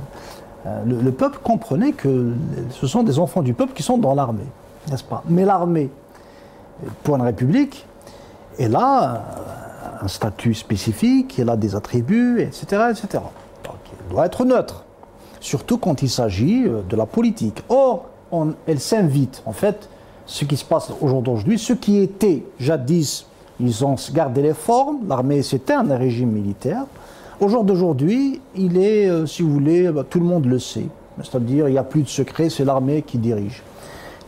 le peuple comprenait que ce sont des enfants du peuple qui sont dans l'armée, n'est-ce pas? Mais l'armée, pour une république, elle a un statut spécifique, elle a des attributs, etc., etc. Donc elle doit être neutre, surtout quand il s'agit de la politique. Or, elle s'invite, en fait, ce qui se passe aujourd'hui, ceux qui étaient jadis, ils ont gardé les formes, l'armée c'était un régime militaire. Au jour d'aujourd'hui, il est, si vous voulez, tout le monde le sait. C'est-à-dire, il n'y a plus de secret, c'est l'armée qui dirige.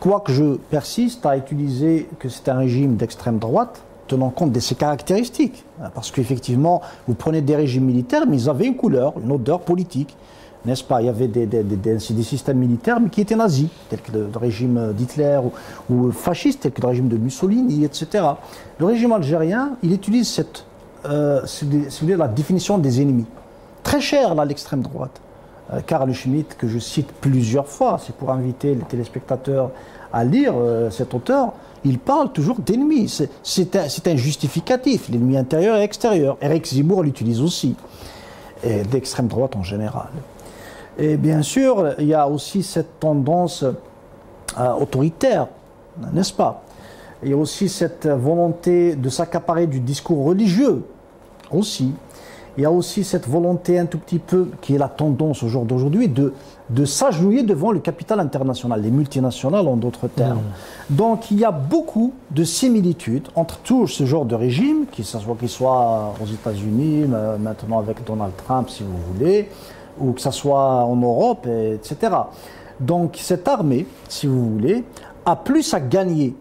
Quoique je persiste à utiliser que c'est un régime d'extrême droite, tenant compte de ses caractéristiques. Parce qu'effectivement, vous prenez des régimes militaires, mais ils avaient une couleur, une odeur politique. N'est-ce pas? Il y avait des systèmes militaires mais qui étaient nazis, tels que le régime d'Hitler ou fasciste, tels que le régime de Mussolini, etc. Le régime algérien, il utilise la définition des ennemis. Très cher à l'extrême droite. Carl Schmitt, que je cite plusieurs fois, c'est pour inviter les téléspectateurs à lire cet auteur, il parle toujours d'ennemis. C'est un justificatif, l'ennemi intérieur et extérieur. Eric Zemmour l'utilise aussi, et d'extrême droite en général. Et bien sûr, il y a aussi cette tendance autoritaire, n'est-ce pas? Il y a aussi cette volonté de s'accaparer du discours religieux, aussi. Il y a aussi cette volonté un tout petit peu, qui est la tendance au jour d'aujourd'hui, de s'agenouiller devant le capital international, les multinationales en d'autres termes. Donc il y a beaucoup de similitudes entre tout ce genre de régime, qu'il soit aux États-Unis, maintenant avec Donald Trump si vous voulez, ou que ce soit en Europe, etc. Donc cette armée, si vous voulez, a plus à gagner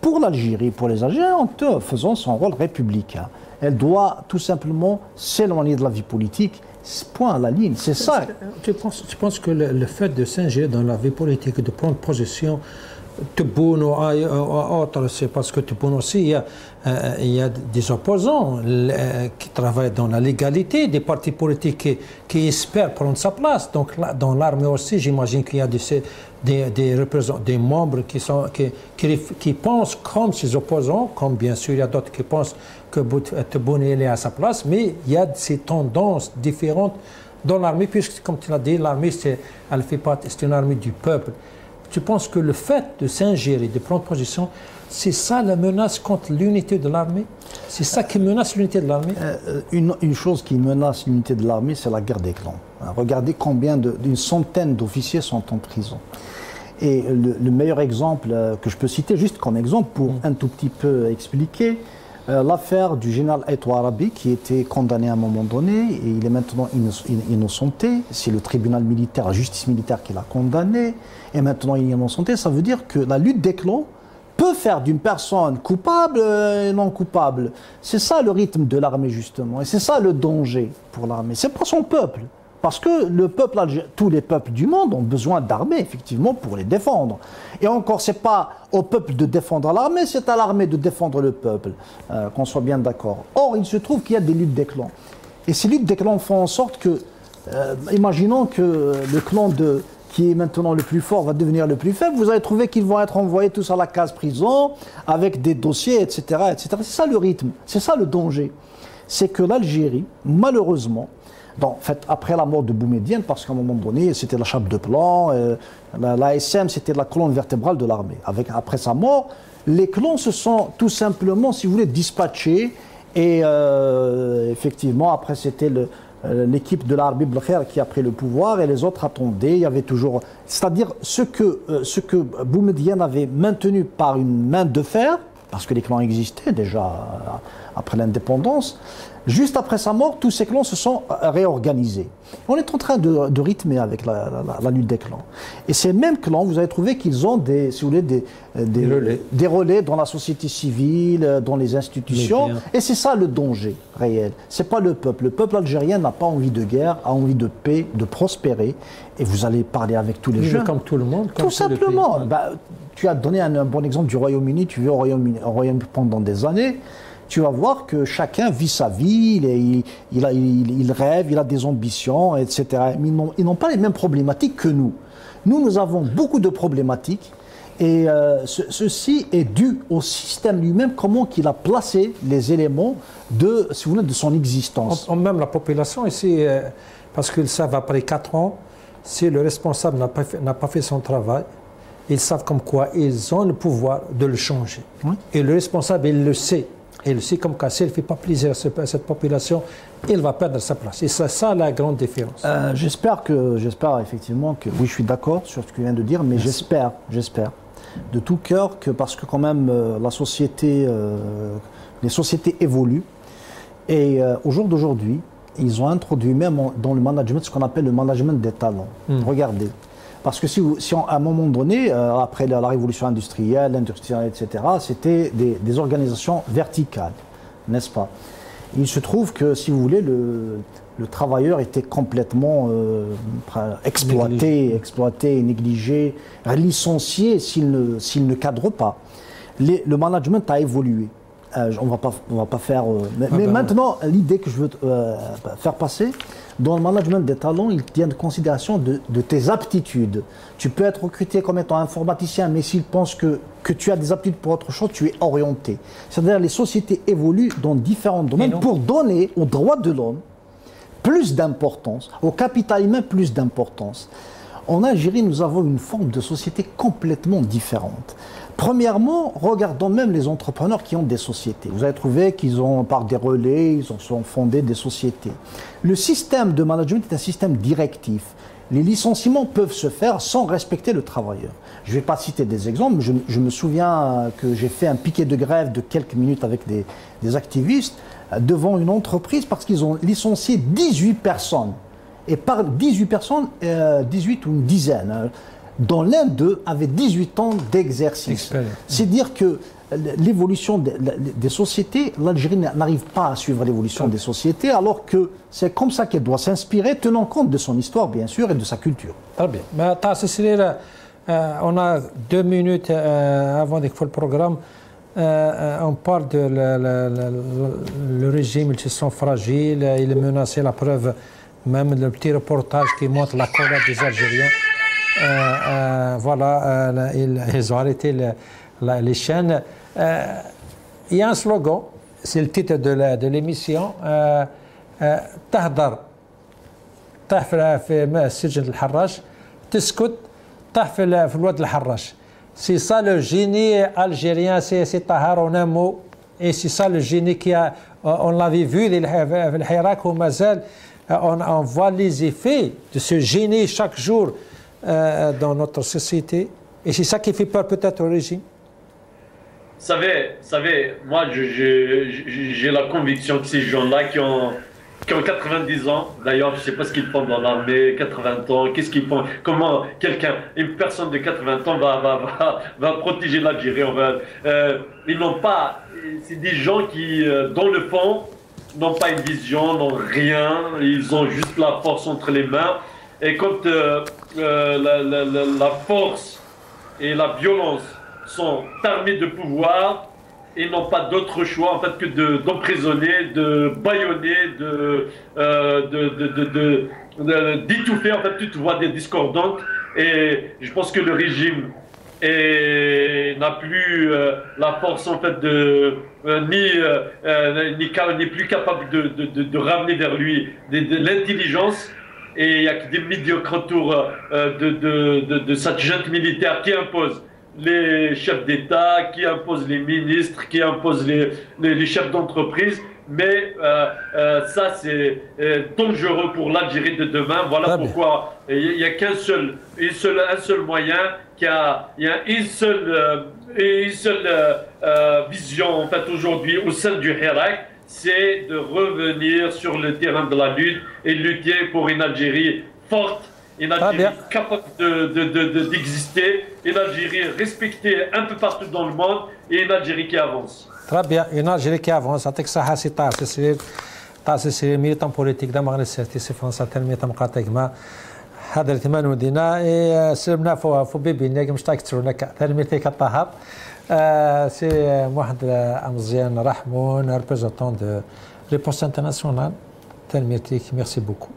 pour l'Algérie, pour les Algériens, en faisant son rôle républicain. Elle doit tout simplement s'éloigner de la vie politique, point à la ligne, c'est ça.
Tu penses que le fait de s'ingérer dans la vie politique, de prendre position, Tebboune ou autre, c'est parce que Tebboune aussi, il y a des opposants qui travaillent dans la légalité, des partis politiques qui espèrent prendre sa place. Donc dans l'armée aussi, j'imagine qu'il y a des membres qui pensent comme ses opposants, comme bien sûr il y a d'autres qui pensent que Tebboune est à sa place, mais il y a ces tendances différentes dans l'armée, puisque comme tu l'as dit, l'armée c'est une armée du peuple. Tu penses que le fait de s'ingérer, de prendre position, c'est ça la menace contre l'unité de l'armée? C'est ça qui menace l'unité de l'armée?
Une chose qui menace l'unité de l'armée, c'est la guerre des clans. Regardez combien d'une centaine d'officiers sont en prison. Et le meilleur exemple que je peux citer, juste comme exemple, pour un tout petit peu expliquer, l'affaire du général Aïtou Arabi, qui était condamné à un moment donné, et il est maintenant innocenté. C'est le tribunal militaire, la justice militaire qui l'a condamné, et maintenant il est innocenté. Ça veut dire que la lutte des clans peut faire d'une personne coupable et non coupable. C'est ça le rythme de l'armée, justement, et c'est ça le danger pour l'armée. C'est pas son peuple. Parce que tous les peuples du monde ont besoin d'armées, effectivement, pour les défendre. Et encore, ce n'est pas au peuple de défendre l'armée, c'est à l'armée de défendre le peuple, qu'on soit bien d'accord. Or, il se trouve qu'il y a des luttes des clans. Et ces luttes des clans font en sorte que, imaginons que le clan qui est maintenant le plus fort va devenir le plus faible, vous allez trouver qu'ils vont être envoyés tous à la case prison, avec des dossiers, etc., etc. C'est ça le rythme, c'est ça le danger. C'est que l'Algérie, malheureusement, Donc, en fait, après la mort de Boumedienne, parce qu'à un moment donné, c'était la chape de plomb, l'ASM, c'était la colonne vertébrale de l'armée. Après sa mort, les clans se sont tout simplement, si vous voulez, dispatchés. Et effectivement, après, c'était l'équipe de l'Arbi Blkhair qui a pris le pouvoir et les autres attendaient. Il y avait toujours. C'est-à-dire ce que Boumedienne avait maintenu par une main de fer, parce que les clans existaient déjà après l'indépendance. Juste après sa mort, tous ces clans se sont réorganisés. On est en train de rythmer avec la lutte des clans. Et ces mêmes clans, vous avez trouvé qu'ils ont si vous voulez, des relais dans la société civile, dans les institutions. Et c'est ça le danger réel. C'est pas le peuple. Le peuple algérien n'a pas envie de guerre, a envie de paix, de prospérer. Et vous allez parler avec tous les jeunes.
Comme tout le monde.
Tout simplement. Tu as donné un bon exemple du Royaume-Uni. Tu vis au Royaume-Uni pendant des années. Tu vas voir que chacun vit sa vie, il rêve, il a des ambitions, etc. Mais ils n'ont pas les mêmes problématiques que nous. Nous avons beaucoup de problématiques et ceci est dû au système lui-même, comment il a placé les éléments de son existence.
Même la population ici, parce qu'ils savent après 4 ans, si le responsable n'a pas fait son travail, ils savent comme quoi ils ont le pouvoir de le changer. Oui. Et le responsable, il le sait. Et aussi, comme s'il ne fait pas plaisir à cette population, il va perdre sa place. Et c'est ça la grande différence.
J'espère effectivement que, oui, je suis d'accord sur ce que tu viens de dire, mais j'espère de tout cœur que, parce que quand même les sociétés évoluent, et au jour d'aujourd'hui, ils ont introduit même dans le management ce qu'on appelle le management des talents. Regardez. Parce que si à un moment donné, après la révolution industrielle, etc., c'était des organisations verticales, n'est-ce pas? Il se trouve que, si vous voulez, le travailleur était complètement exploité, négligé, licencié s'il ne cadre pas. Le management a évolué. On va pas faire... mais maintenant, l'idée que je veux faire passer, dans le management des talents, il tient de considération de tes aptitudes. Tu peux être recruté comme étant informaticien, mais s'il pense que tu as des aptitudes pour autre chose, tu es orienté. C'est-à-dire les sociétés évoluent dans différents domaines pour donner aux droits de l'homme plus d'importance, au capital humain plus d'importance. En Algérie, nous avons une forme de société complètement différente. Premièrement, regardons même les entrepreneurs qui ont des sociétés. Vous avez trouvé qu'ils ont, par des relais, ils ont fondé des sociétés. Le système de management est un système directif. Les licenciements peuvent se faire sans respecter le travailleur. Je ne vais pas citer des exemples, mais je me souviens que j'ai fait un piquet de grève de quelques minutes avec des activistes devant une entreprise parce qu'ils ont licencié 18 personnes. Et par 18 personnes, 18 ou une dizaine, dont l'un d'eux avait 18 ans d'exercice. C'est dire que l'évolution des sociétés, l'Algérie n'arrive pas à suivre l'évolution des sociétés, alors que c'est comme ça qu'elle doit s'inspirer, tenant compte de son histoire, bien sûr, et de sa culture.
Très bien. Mais on a 2 minutes avant de faire le programme. On parle de le régime, ils sont fragiles, il est menacé, la preuve, même le petit reportage qui montre la colère des Algériens. Voilà, ils ont arrêté les chaînes. Il y a un slogan, c'est le titre de l'émission, تهدر تحفل في سجن الحراش تسكت تحفل في الواد الحراش. C'est ça le génie algérien, c'est Tahar en un mot, et c'est ça le génie on l'avait vu, le Hirak ou Mazel, on voit les effets de ce génie chaque jour dans notre société, et c'est ça qui fait peur peut-être au régime.
Vous savez, moi j'ai la conviction que ces gens-là qui ont 90 ans, d'ailleurs je ne sais pas ce qu'ils font dans l'armée, 80 ans, qu'est-ce qu'ils font, comment une personne de 80 ans va protéger l'Algérie, ils n'ont pas, c'est des gens qui dans le fond n'ont pas une vision, n'ont rien, ils ont juste la force entre les mains, et quand la force et la violence sont armés de pouvoir, ils n'ont pas d'autre choix en fait que d'emprisonner, de bâillonner, d'étouffer en fait toute voix des discordantes. Et je pense que le régime et n'a plus la force en fait n'est plus capable de ramener vers lui de l'intelligence, et il y a que des médiocres autour de cette junte militaire qui impose les chefs d'État, qui impose les ministres, qui impose les chefs d'entreprise. Mais ça, c'est dangereux pour l'Algérie de demain. Voilà pourquoi il n'y a un seul moyen, il y a une seule vision en fait aujourd'hui au sein du Hirak, c'est de revenir sur le terrain de la lutte et lutter pour une Algérie forte, une Algérie capable d'exister, une Algérie respectée un peu partout dans le monde et une Algérie qui avance.
Très bien, une Algérie qui avance. يعطيك الصحة سي طه السرير ميليتون بوليتيك دا مغرب السيرتي سي فرنسا تلميذ مقاطع ما هذا الثمان ودينا سلمنا فو بيبي نيك مش تاكترونا تلميذ كطهر سي واحد امزيان رحمون ريبريزونتون دو ريبونس انترناسيونال تلميذ ميرسي بوكو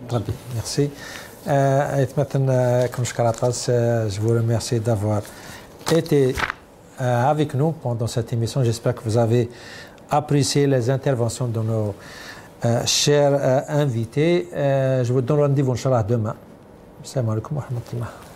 très bien merci comme je vous remercie d'avoir été avec nous pendant cette émission. J'espère que vous avez apprécié les interventions de nos chers invités. Je vous donne rendez-vous, Inch'Allah, demain. Assalamu alaikum wa rahmatullah.